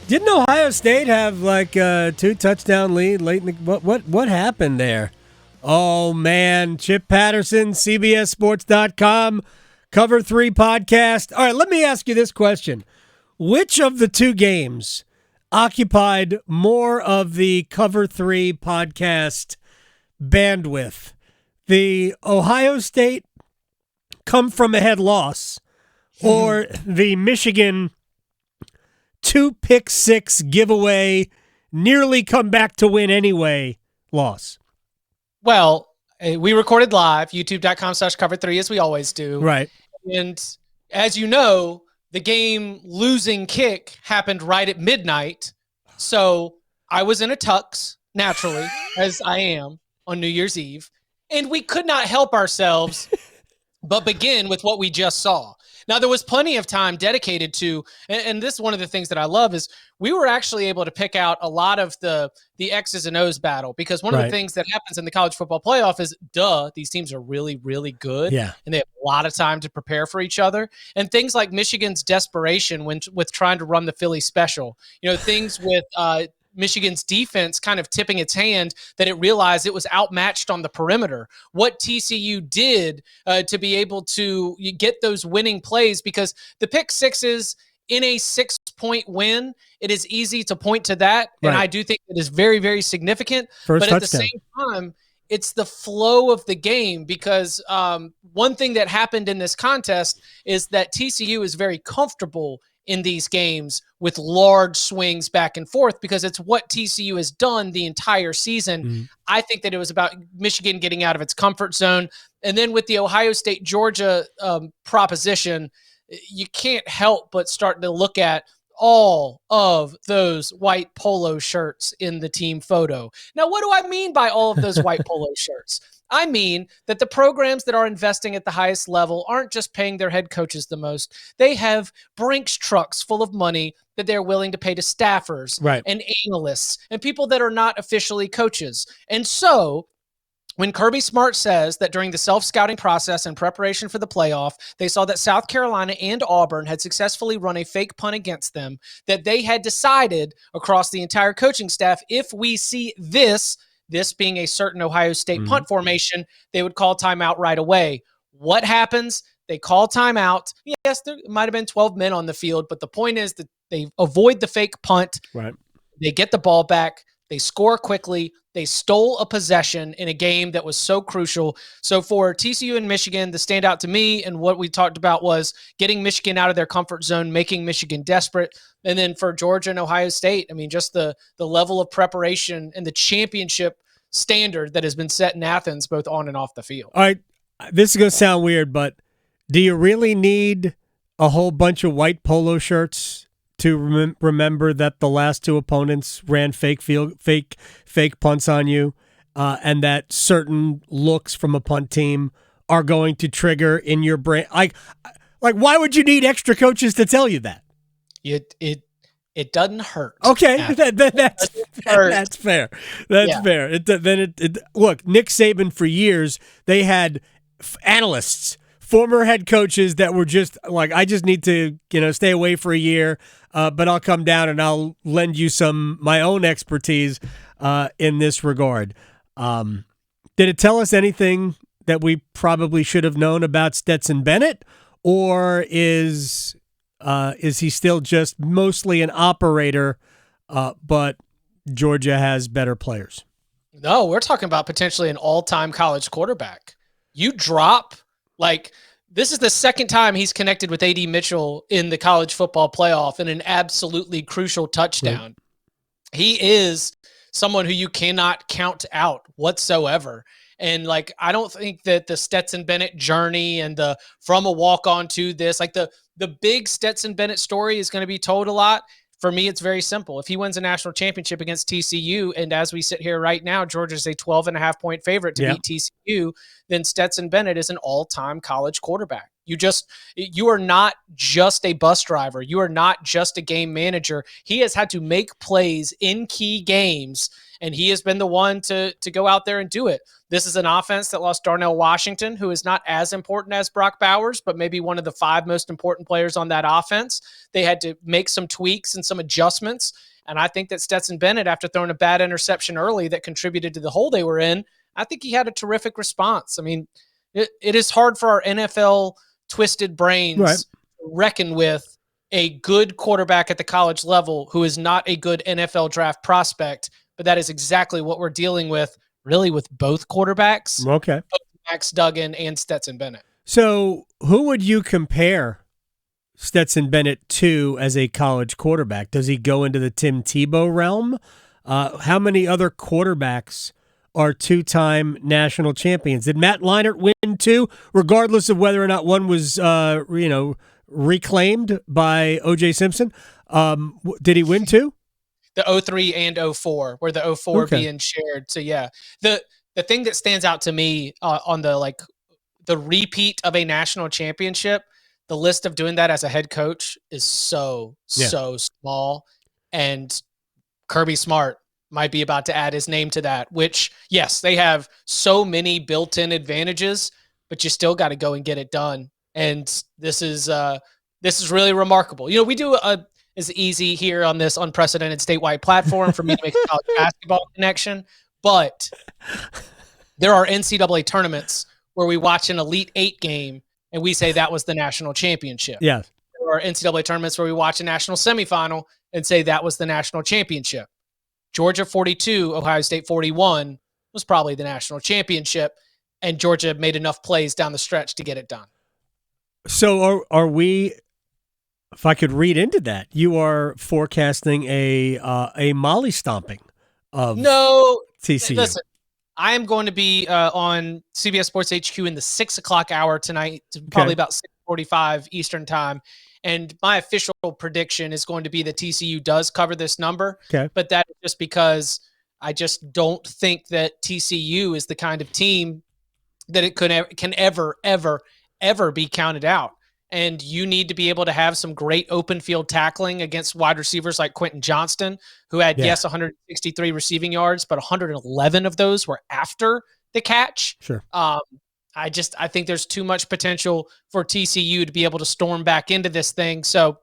Didn't Ohio State have like a 2-touchdown lead late in the, what happened there? Oh man, Chip Patterson, CBSSports.com, Cover 3 podcast. All right, let me ask you this question. Which of the two games occupied more of the Cover 3 podcast bandwidth? The Ohio State come from ahead loss or the Michigan 2-pick-6 giveaway, nearly come back to win anyway loss? Well, we recorded live, youtube.com/cover3, as we always do. Right. And as you know, the game losing kick happened right at midnight. So I was in a tux, naturally, as I am on New Year's Eve. And we could not help ourselves but begin with what we just saw. Now, there was plenty of time dedicated to, and this is one of the things that I love, is we were actually able to pick out a lot of the X's and O's battle, because one of the things that happens in the college football playoff is, these teams are really, really good, and they have a lot of time to prepare for each other. And things like Michigan's desperation with trying to run the Philly special, things with Michigan's defense kind of tipping its hand that it realized it was outmatched on the perimeter. What TCU did to be able to get those winning plays, because the pick sixes in a 6-point win, it is easy to point to that. Right. And I do think it is very, very significant. But at the same time, it's the flow of the game, because one thing that happened in this contest is that TCU is very comfortable in these games with large swings back and forth, because it's what TCU has done the entire season. Mm-hmm. I think that it was about Michigan getting out of its comfort zone. And then with the Ohio State-Georgia proposition, you can't help but start to look at all of those white polo shirts in the team photo. Now, what do I mean by all of those white polo shirts? I mean that the programs that are investing at the highest level aren't just paying their head coaches the most. They have Brinks trucks full of money that they're willing to pay to staffers and analysts and people that are not officially coaches. And so when Kirby Smart says that during the self-scouting process and preparation for the playoff, they saw that South Carolina and Auburn had successfully run a fake punt against them, that they had decided across the entire coaching staff, if we see this being a certain Ohio State punt formation, they would call timeout right away. What happens? They call timeout. Yes, there might have been 12 men on the field, but the point is that they avoid the fake punt. Right. They get the ball back. They score quickly. They stole a possession in a game that was so crucial. So for TCU and Michigan, the standout to me and what we talked about was getting Michigan out of their comfort zone, making Michigan desperate. And then for Georgia and Ohio State, I mean, just the level of preparation and the championship standard that has been set in Athens, both on and off the field. All right, this is going to sound weird, but do you really need a whole bunch of white polo shirts to remember that the last two opponents ran fake punts on you, and that certain looks from a punt team are going to trigger in your brain? Like why would you need extra coaches to tell you that? It doesn't hurt. Okay, that's fair. That's fair. Look, Nick Saban, for years, they had analysts, former head coaches that were just like, I just need to, stay away for a year, but I'll come down and I'll lend you my own expertise in this regard. Did it tell us anything that we probably should have known about Stetson Bennett, or is he still just mostly an operator, but Georgia has better players? No, we're talking about potentially an all-time college quarterback. You drop, this is the second time he's connected with A.D. Mitchell in the college football playoff in an absolutely crucial touchdown. Right. He is someone who you cannot count out whatsoever. And I don't think that the Stetson Bennett journey and the from a walk-on to this, the big Stetson Bennett story is going to be told a lot. For me, it's very simple. If he wins a national championship against TCU, and as we sit here right now, Georgia's a 12.5-point favorite to beat TCU, then Stetson Bennett is an all-time college quarterback. You are not just a bus driver. You are not just a game manager. He has had to make plays in key games, and he has been the one to go out there and do it. This is an offense that lost Darnell Washington, who is not as important as Brock Bowers, but maybe one of the 5 most important players on that offense. They had to make some tweaks and some adjustments, and I think that Stetson Bennett, after throwing a bad interception early that contributed to the hole they were in, I think he had a terrific response. I mean, it is hard for our NFL twisted brains to reckon with a good quarterback at the college level who is not a good NFL draft prospect, but that is exactly what we're dealing with, really, with both quarterbacks. Okay. Both Max Duggan and Stetson Bennett. So who would you compare Stetson Bennett to as a college quarterback? Does he go into the Tim Tebow realm? How many other quarterbacks are 2-time national champions? Did Matt Leinart win 2, regardless of whether or not one was, reclaimed by O.J. Simpson? Did he win 2? The 03 and 04, where the 04 being shared. So yeah, the thing that stands out to me on the repeat of a national championship, the list of doing that as a head coach is so small, and Kirby Smart might be about to add his name to that, which, yes, they have so many built-in advantages, but you still got to go and get it done. And this is really remarkable. You know, we do it's easy here on this unprecedented statewide platform for me to make a college basketball connection, but there are NCAA tournaments where we watch an Elite 8 game and we say that was the national championship. Yeah. There are NCAA tournaments where we watch a national semifinal and say that was the national championship. Georgia 42, Ohio State 41 was probably the national championship, and Georgia made enough plays down the stretch to get it done. So are we, if I could read into that, you are forecasting a molly stomping of TCU. Listen, I am going to be on CBS Sports HQ in the 6 o'clock hour tonight, probably about 6:45 Eastern time. And my official prediction is going to be that TCU does cover this number. Okay. But that is just because I just don't think that TCU is the kind of team that it can ever be counted out. And you need to be able to have some great open field tackling against wide receivers like Quentin Johnston, who had, 163 receiving yards, but 111 of those were after the catch. Sure. I think there's too much potential for TCU to be able to storm back into this thing. So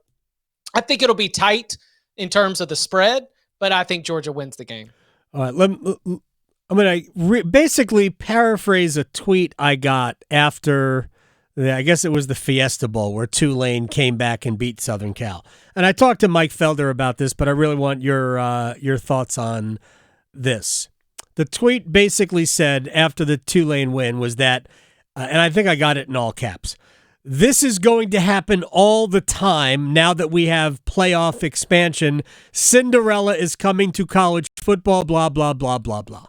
I think it'll be tight in terms of the spread, but I think Georgia wins the game. All right. I'm going to basically paraphrase a tweet I got after, I guess it was the Fiesta Bowl, where Tulane came back and beat Southern Cal. And I talked to Mike Felder about this, but I really want your thoughts on this. The tweet basically said after the Tulane win was that, and I think I got it in all caps, this is going to happen all the time now that we have playoff expansion. Cinderella is coming to college football, blah, blah, blah, blah, blah.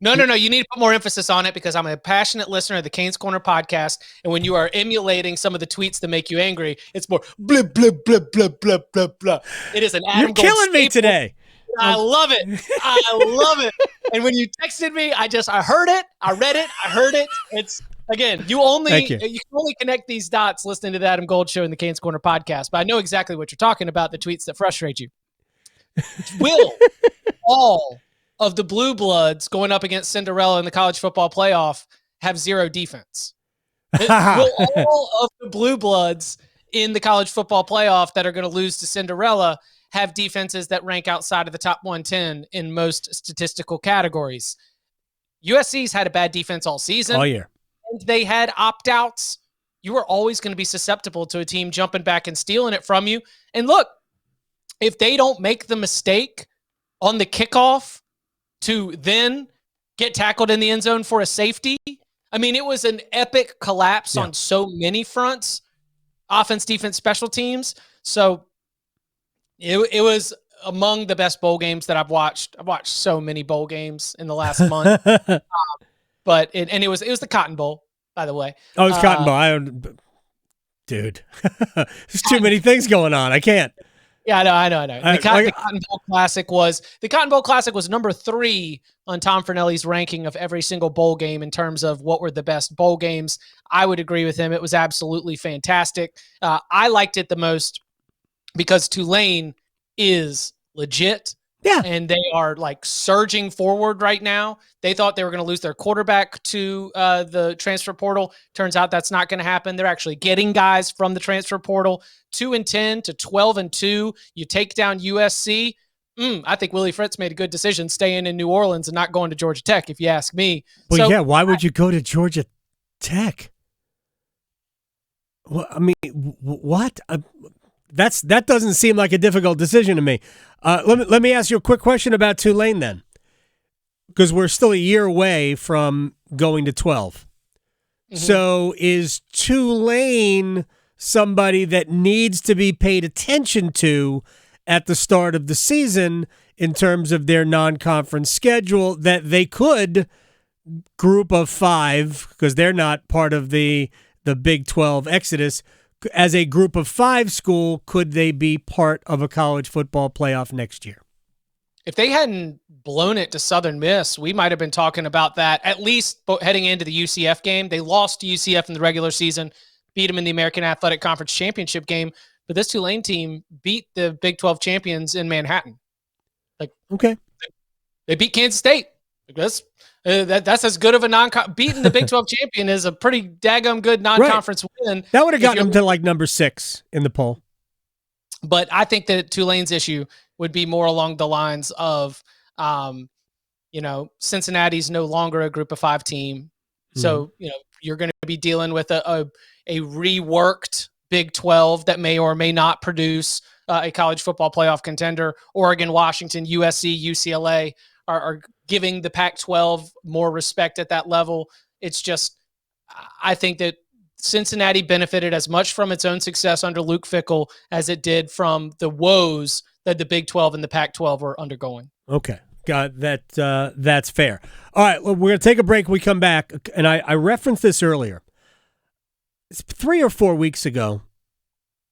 No. You need to put more emphasis on it because I'm a passionate listener of the Canes Corner podcast. And when you are emulating some of the tweets that make you angry, it's more blah, blah, blah, blah, blah, blah, blah. It is an Adam You're killing me today. I love it. I love it. And when you texted me, I heard it. I read it. I heard it. It's, again, you can only connect these dots listening to the Adam Gold Show and the Canes Corner podcast. But I know exactly what you're talking about, the tweets that frustrate you. Will all of the Blue Bloods going up against Cinderella in the college football playoff have zero defense? Will all of the Blue Bloods in the college football playoff that are going to lose to Cinderella have defenses that rank outside of the top 110 in most statistical categories? USC's had a bad defense all season. All year. And they had opt-outs. You are always going to be susceptible to a team jumping back and stealing it from you. And look, if they don't make the mistake on the kickoff to then get tackled in the end zone for a safety, I mean, it was an epic collapse on so many fronts, offense, defense, special teams. So it was among the best bowl games that I've watched. I've watched so many bowl games in the last month. But it was the Cotton Bowl, by the way. Oh, it's Cotton Bowl. Dude, there's too many things going on. I can't. Yeah, I know. The Cotton Bowl Classic was number 3 on Tom Fornelli's ranking of every single bowl game in terms of what were the best bowl games. I would agree with him. It was absolutely fantastic. I liked it the most because Tulane is legit. Yeah. And they are like surging forward right now. They thought they were going to lose their quarterback to the transfer portal. Turns out that's not going to happen. They're actually getting guys from the transfer portal. 2-10 to 12-2. You take down USC. I think Willie Fritz made a good decision staying in New Orleans and not going to Georgia Tech, if you ask me. Well, yeah, why would you go to Georgia Tech? Well, I mean, what? That doesn't seem like a difficult decision to me. Let me ask you a quick question about Tulane then, because we're still a year away from going to 12. Mm-hmm. So is Tulane somebody that needs to be paid attention to at the start of the season in terms of their non-conference schedule, that they could group of 5, because they're not part of the Big 12 exodus, as a group of 5 school, could they be part of a college football playoff next year? If they hadn't blown it to Southern Miss, we might have been talking about that at least heading into the UCF game. They lost to UCF in the regular season, beat them in the American Athletic Conference Championship game, but this Tulane team beat the Big 12 champions in Manhattan. Okay. They beat Kansas State. That's as good of a beating the Big 12 champion is a pretty daggum good non-conference win. That would have gotten them to like number 6 in the poll. But I think that Tulane's issue would be more along the lines of, Cincinnati's no longer a group of 5 team. So, you're going to be dealing with a reworked Big 12 that may or may not produce a college football playoff contender. Oregon, Washington, USC, UCLA are giving the Pac-12 more respect at that level. It's just, I think that Cincinnati benefited as much from its own success under Luke Fickell as it did from the woes that the Big 12 and the Pac-12 were undergoing. Okay. Got that. That's fair. All right. Well, we're going to take a break. We come back. And I referenced this earlier. It's 3 or 4 weeks ago,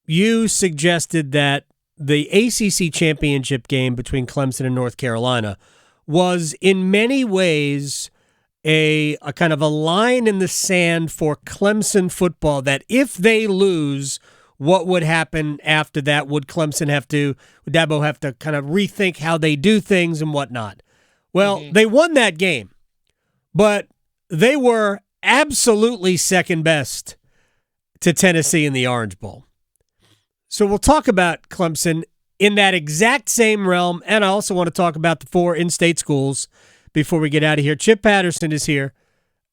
you suggested that the ACC championship game between Clemson and North Carolina was in many ways a kind of a line in the sand for Clemson football, that if they lose, what would happen after that? Would Clemson would Dabo have to kind of rethink how they do things and whatnot? Well, they won that game, but they were absolutely second best to Tennessee in the Orange Bowl. So we'll talk about Clemson in that exact same realm, and I also want to talk about the 4 in-state schools before we get out of here. Chip Patterson is here.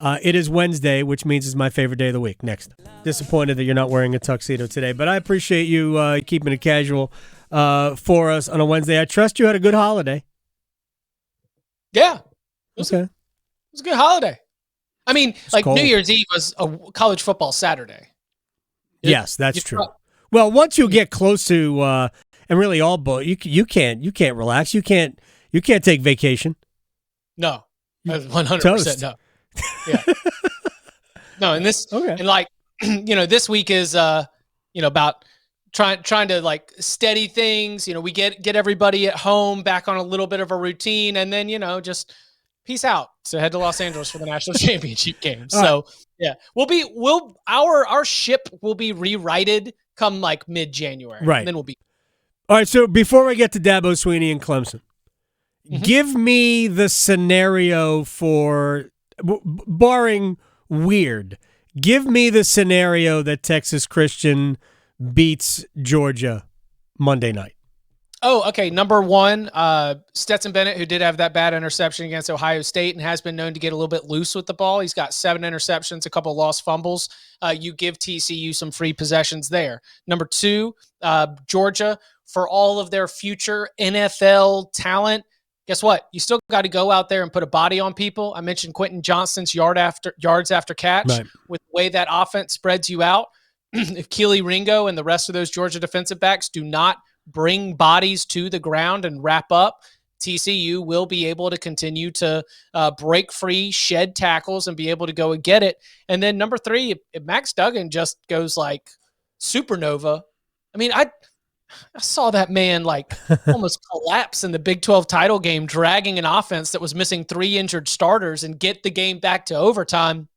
It is Wednesday, which means it's my favorite day of the week. Next. Disappointed that you're not wearing a tuxedo today, but I appreciate you keeping it casual for us on a Wednesday. I trust you had a good holiday. Yeah. Okay. It was a good holiday. I mean, it's cold. New Year's Eve was a college football Saturday. Yes, that's true. Well, once you get close to and really all bowl, you can't relax. You can't take vacation. No, 100% no. Yeah. No, and this and this week is about trying to steady things. We get everybody at home back on a little bit of a routine, and then just peace out. So head to Los Angeles for the national championship game. So yeah, our ship will be rewrited come mid-January. Right. And then we'll be. All right. So before I get to Dabo Swinney and Clemson, give me the scenario for, barring weird, give me the scenario that Texas Christian beats Georgia Monday night. Oh, okay. Number 1, Stetson Bennett, who did have that bad interception against Ohio State and has been known to get a little bit loose with the ball. He's got 7 interceptions, a couple lost fumbles. You give TCU some free possessions there. Number 2, Georgia, for all of their future NFL talent, guess what? You still got to go out there and put a body on people. I mentioned Quentin Johnston's yards after catch. Right. With the way that offense spreads you out. If Keely Ringo and the rest of those Georgia defensive backs do not bring bodies to the ground and wrap up, TCU will be able to continue to break free, shed tackles, and be able to go and get it. And then number 3, if Max Duggan just goes supernova, I mean, I saw that man like almost collapse in the Big 12 title game, dragging an offense that was missing 3 injured starters and get the game back to overtime.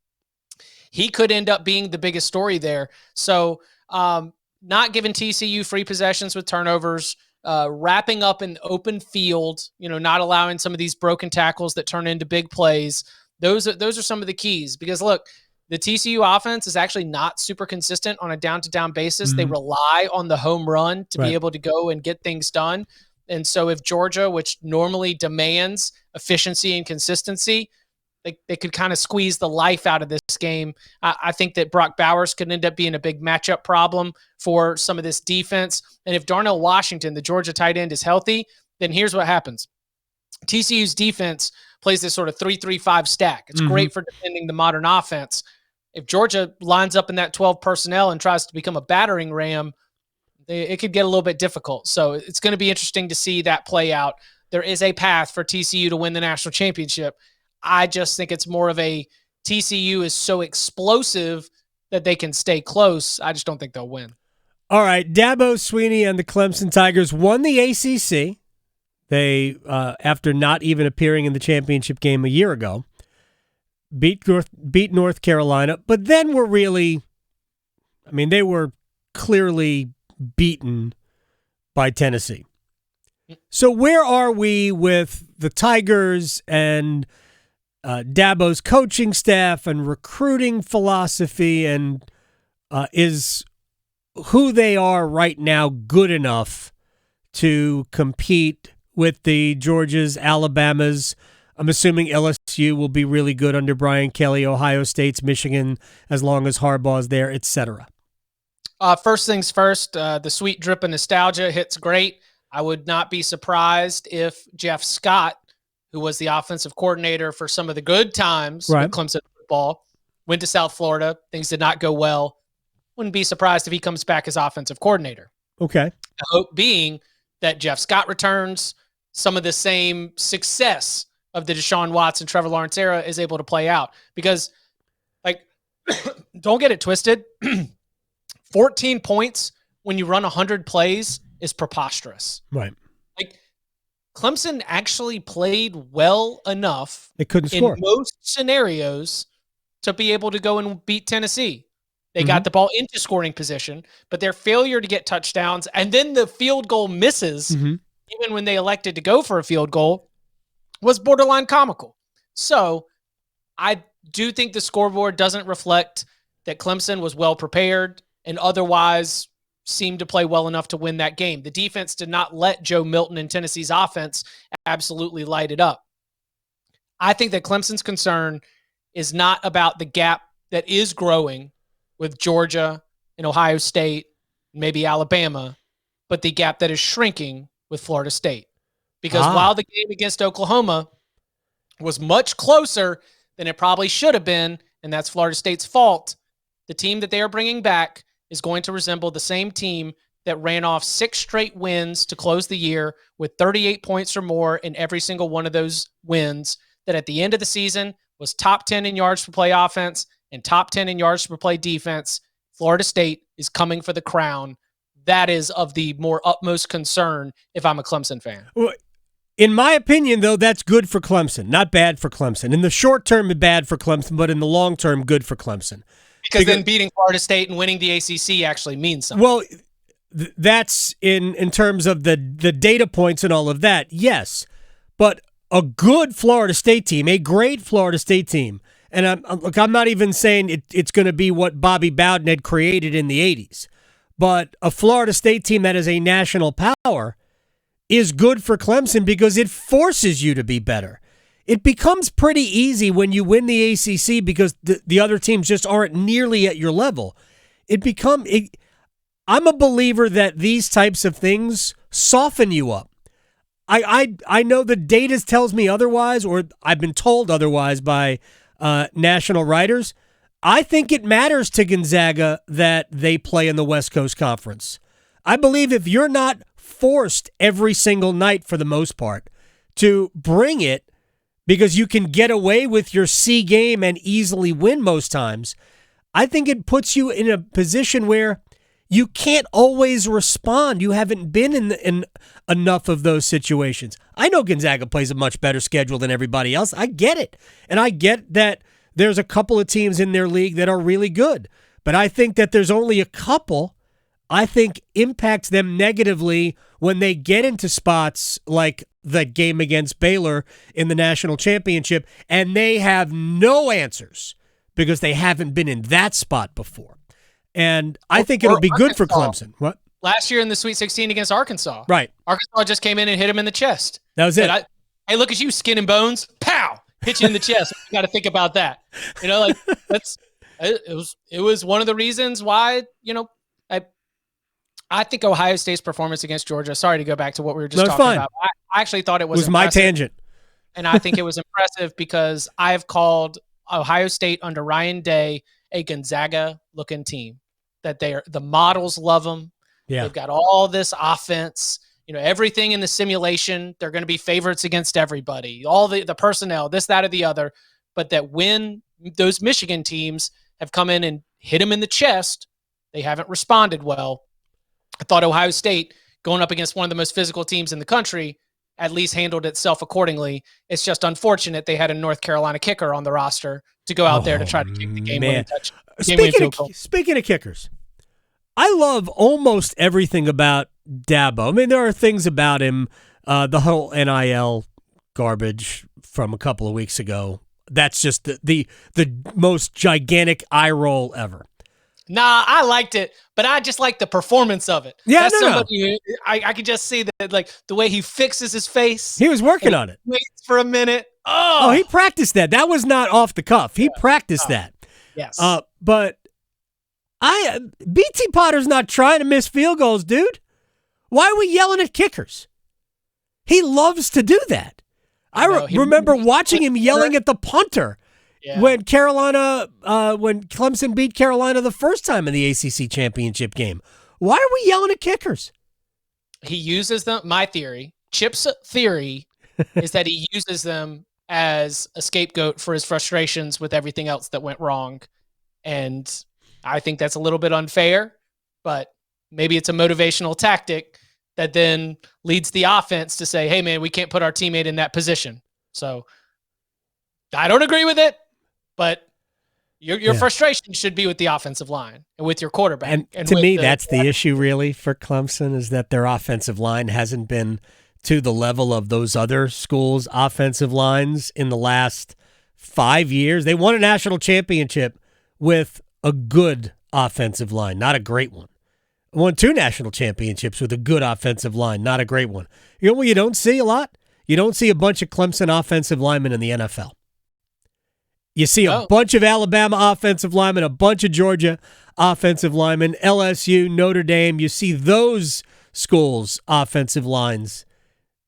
He could end up being the biggest story there. So not giving TCU free possessions with turnovers, wrapping up an open field, not allowing some of these broken tackles that turn into big plays. Those are some of the keys, because look, the TCU offense is actually not super consistent on a down-to-down basis. Mm-hmm. They rely on the home run to be able to go and get things done. And so if Georgia, which normally demands efficiency and consistency, they could kind of squeeze the life out of this game. I think that Brock Bowers could end up being a big matchup problem for some of this defense. And if Darnell Washington, the Georgia tight end, is healthy, then here's what happens. TCU's defense plays this sort of 3-3-5 stack. It's great for defending the modern offense. If Georgia lines up in that 12 personnel and tries to become a battering ram, it could get a little bit difficult. So it's going to be interesting to see that play out. There is a path for TCU to win the national championship. I just think it's more of a TCU is so explosive that they can stay close. I just don't think they'll win. All right, Dabo Swinney and the Clemson Tigers won the ACC. They, after not even appearing in the championship game a year ago, beat North Carolina, but then they were clearly beaten by Tennessee. So where are we with the Tigers and Dabo's coaching staff and recruiting philosophy, and is who they are right now good enough to compete with the Georgias, Alabamas? I'm assuming LSU will be really good under Brian Kelly, Ohio State's, Michigan, as long as Harbaugh's there, etc. First things first, the sweet drip of nostalgia hits great. I would not be surprised if Jeff Scott, who was the offensive coordinator for some of the good times with Clemson football, went to South Florida. Things did not go well. Wouldn't be surprised if he comes back as offensive coordinator. Okay. The hope being that Jeff Scott returns, some of the same success of the Deshaun Watson, Trevor Lawrence era is able to play out. Because, don't get it twisted, 14 points when you run 100 plays is preposterous. Right. Clemson actually played well enough they couldn't score in most scenarios to be able to go and beat Tennessee. They got the ball into scoring position, but their failure to get touchdowns and then the field goal misses, even when they elected to go for a field goal, was borderline comical. So I do think the scoreboard doesn't reflect that Clemson was well prepared and otherwise seemed to play well enough to win that game. The defense did not let Joe Milton and Tennessee's offense absolutely light it up. I think that Clemson's concern is not about the gap that is growing with Georgia and Ohio State, maybe Alabama, but the gap that is shrinking with Florida State. Because while the game against Oklahoma was much closer than it probably should have been, and that's Florida State's fault, the team that they are bringing back is going to resemble the same team that ran off 6 straight wins to close the year with 38 points or more in every single one of those wins, that at the end of the season was top 10 in yards per play offense and top 10 in yards per play defense. Florida State is coming for the crown. That is of the more utmost concern if I'm a Clemson fan. Well, in my opinion, though, that's good for Clemson, not bad for Clemson. In the short term, bad for Clemson, but in the long term, good for Clemson. Because then beating Florida State and winning the ACC actually means something. Well, that's in terms of the data points and all of that, yes. But a good Florida State team, a great Florida State team, and I'm not even saying it's going to be what Bobby Bowden had created in the 80s, but a Florida State team that is a national power is good for Clemson because it forces you to be better. It becomes pretty easy when you win the ACC because the other teams just aren't nearly at your level. I'm a believer that these types of things soften you up. I know the data tells me otherwise, or I've been told otherwise by national writers. I think it matters to Gonzaga that they play in the West Coast Conference. I believe if you're not forced every single night for the most part to bring it because you can get away with your C game and easily win most times, I think it puts you in a position where you can't always respond. You haven't been in enough of those situations. I know Gonzaga plays a much better schedule than everybody else. I get it. And I get that there's a couple of teams in their league that are really good. But I think that there's only a couple I think impacts them negatively when they get into spots like the game against Baylor in the national championship, and they have no answers because they haven't been in that spot before. And I think it'll be good for Clemson. What? Last year in the Sweet 16 against Arkansas. Right. Arkansas just came in and hit him in the chest. That was it. Hey, look at you, skin and bones. Pow! Hit you in the chest. You got to think about that. It was one of the reasons why, I think Ohio State's performance against Georgia, sorry to go back to what we were just talking about. I actually thought it was my tangent. And I think it was impressive because I've called Ohio State under Ryan Day a Gonzaga-looking team. That the models love them. Yeah. They've got all this offense, everything in the simulation. They're going to be favorites against everybody. All the personnel, this, that, or the other. But that when those Michigan teams have come in and hit them in the chest, they haven't responded well. I thought Ohio State, going up against one of the most physical teams in the country, at least handled itself accordingly. It's just unfortunate they had a North Carolina kicker on the roster to go out there to try to kick the game-winning touch. Speaking of kickers, I love almost everything about Dabo. I mean, there are things about him, the whole NIL garbage from a couple of weeks ago. That's just the most gigantic eye roll ever. Nah, I liked it, but I just like the performance of it. Yeah, I could just see that, like the way he fixes his face. He was working on it. Waits for a minute. Oh, he practiced that. That was not off the cuff. He practiced that. Yes. But BT Potter's not trying to miss field goals, dude. Why are we yelling at kickers? He loves to do that. I remember watching him yelling at the punter. Yeah. When Clemson beat Carolina the first time in the ACC championship game. Why are we yelling at kickers? He uses them. My theory, Chip's theory, is that he uses them as a scapegoat for his frustrations with everything else that went wrong. And I think that's a little bit unfair, but maybe it's a motivational tactic that then leads the offense to say, hey, man, we can't put our teammate in that position. So I don't agree with it. But your frustration should be with the offensive line and with your quarterback. And to me, that's the issue really for Clemson, is that their offensive line hasn't been to the level of those other schools' offensive lines in the last 5 years. They won a national championship with a good offensive line, not a great one. Won 2 national championships with a good offensive line, not a great one. You know what you don't see a lot? You don't see a bunch of Clemson offensive linemen in the NFL. You see a bunch of Alabama offensive linemen, a bunch of Georgia offensive linemen, LSU, Notre Dame. You see those schools' offensive lines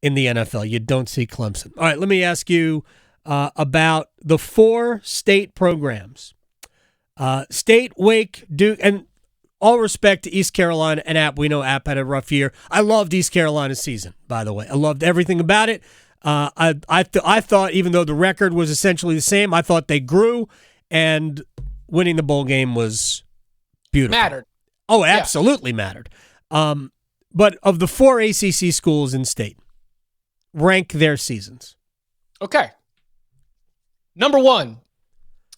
in the NFL. You don't see Clemson. All right, let me ask you about the 4 state programs. State, Wake, Duke, and all respect to East Carolina and App. We know App had a rough year. I loved East Carolina's season, by the way. I loved everything about it. I thought, even though the record was essentially the same, I thought they grew, and winning the bowl game was beautiful. Mattered. Oh, absolutely mattered. But of the 4 ACC schools in state, rank their seasons. Okay. Number 1,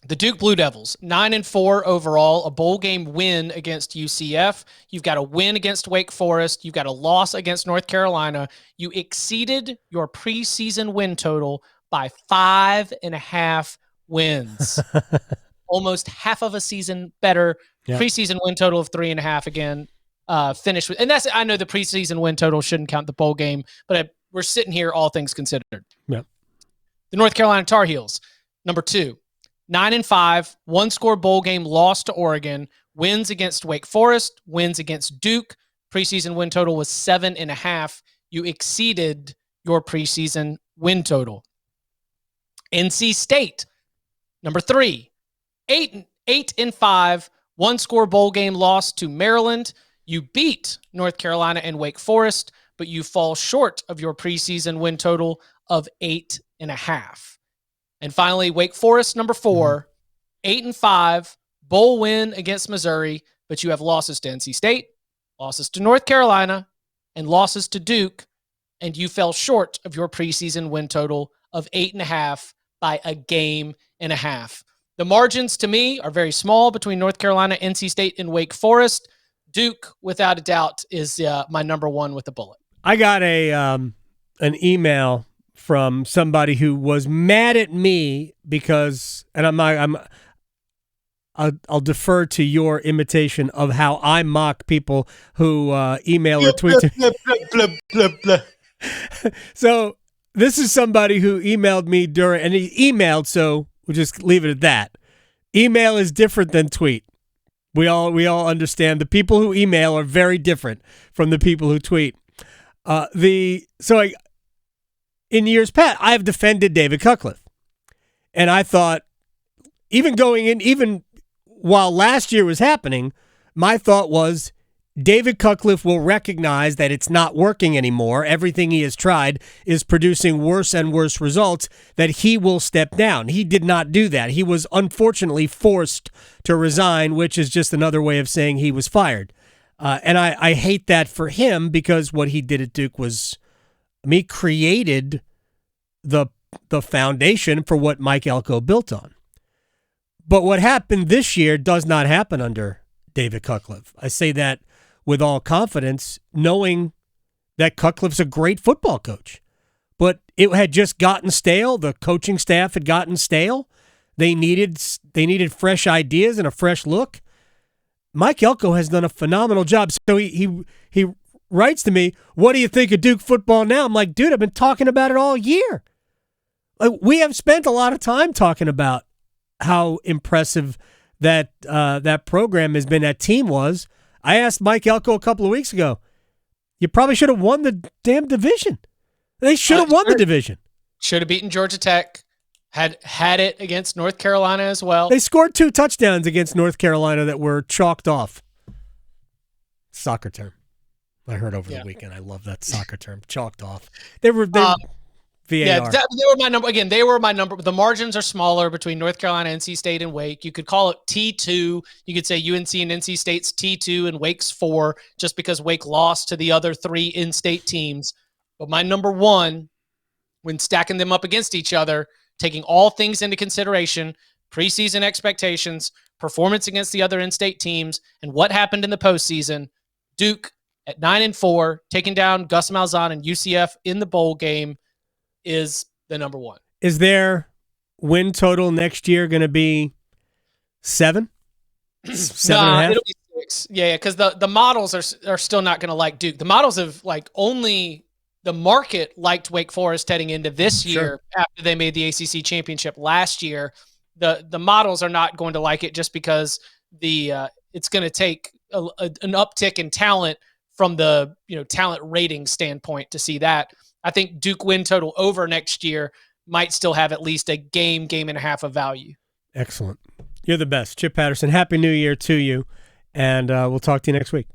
the Duke Blue Devils, 9-4 overall, a bowl game win against UCF. You've got a win against Wake Forest. You've got a loss against North Carolina. You exceeded your preseason win total by 5.5 wins. Almost half of a season better. Yep. Preseason win total of 3.5 again. Finished with, and I know the preseason win total shouldn't count the bowl game, but we're sitting here, all things considered. Yep. The North Carolina Tar Heels, number 2. 9-5, 1-score bowl game loss to Oregon, wins against Wake Forest, wins against Duke. Preseason win total was 7.5. You exceeded your preseason win total. NC State, number 3, 8-5, 1-score bowl game loss to Maryland. You beat North Carolina and Wake Forest, but you fall short of your preseason win total of 8.5. And finally, Wake Forest, number 4, 8-5, bowl win against Missouri, but you have losses to NC State, losses to North Carolina, and losses to Duke, and you fell short of your preseason win total of 8.5 by a game and a half. The margins to me are very small between North Carolina, NC State, and Wake Forest. Duke, without a doubt, is my number one with a bullet. I got an email from somebody who was mad at me because, and I'll defer to your imitation of how I mock people who email or tweet to me. Blah, blah, blah. So this is somebody who emailed me and he emailed, so we'll just leave it at that. Email is different than tweet. We all understand the people who email are very different from the people who tweet. In years past, I have defended David Cutcliffe, and I thought even while last year was happening, my thought was David Cutcliffe will recognize that it's not working anymore. Everything he has tried is producing worse and worse results, that he will step down. He did not do that. He was unfortunately forced to resign, which is just another way of saying he was fired. And I hate that for him because what he did at Duke was created the foundation for what Mike Elko built on. But what happened this year does not happen under David Cutcliffe. I say that with all confidence, knowing that Cutcliffe's a great football coach. But it had just gotten stale. The coaching staff had gotten stale. They needed fresh ideas and a fresh look. Mike Elko has done a phenomenal job. So he writes to me, "What do you think of Duke football now?" I'm like, dude, I've been talking about it all year. Like, we have spent a lot of time talking about how impressive that program has been, that team was. I asked Mike Elko a couple of weeks ago, you probably should have won the damn division. They should have won the division. Should have beaten Georgia Tech. Had it against North Carolina as well. They scored 2 touchdowns against North Carolina that were chalked off. Soccer term. I heard over the weekend. I love that soccer term. Chalked off. They were VAR. Yeah, they were my number. Again, they were my number. The margins are smaller between North Carolina, NC State, and Wake. You could call it T2. You could say UNC and NC State's T2 and Wake's 4, just because Wake lost to the other 3 in-state teams. But my number one, when stacking them up against each other, taking all things into consideration, preseason expectations, performance against the other in-state teams, and what happened in the postseason, Duke at 9-4, taking down Gus Malzahn and UCF in the bowl game, is the number one. Is their win total next year going to be 7? 7.5? It'll be 6. Yeah, because the models are still not going to like Duke. The models have only the market liked Wake Forest heading into this year after they made the ACC championship last year. The models are not going to like it just because it's going to take an uptick in talent from the talent rating standpoint to see that. I think Duke win total over next year might still have at least a game and a half of value. Excellent. You're the best. Chip Patterson, Happy New Year to you, and we'll talk to you next week.